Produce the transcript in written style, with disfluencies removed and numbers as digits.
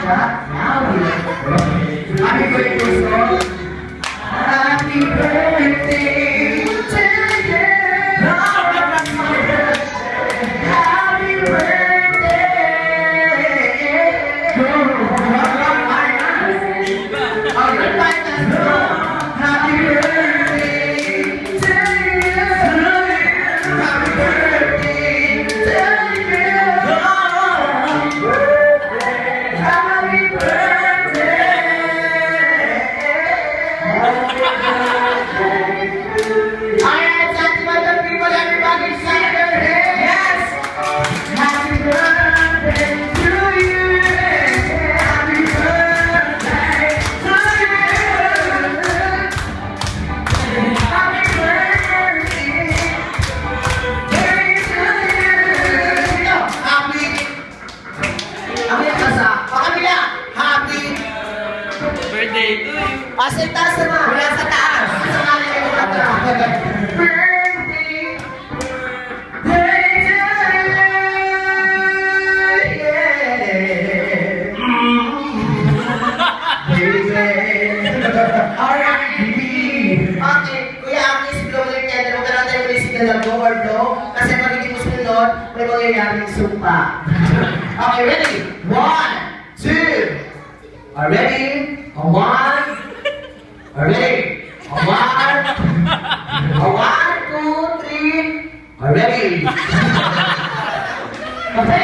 Happy birthday to you. Happy birthday to you. Sa taas naman. Wala sa taas. Sa kanya kayo birthday. Okay, Kuya Agnes, blow ulit yan. Huwag ka lang tayo musical na blow or blow. Kasi pag hindi mo sunod, may mangyayaring sumpa. Okay, ready? 1, 2. Are ready? A 1. Are ready? A 1. A 1, 2, 3. Are ready? Okay,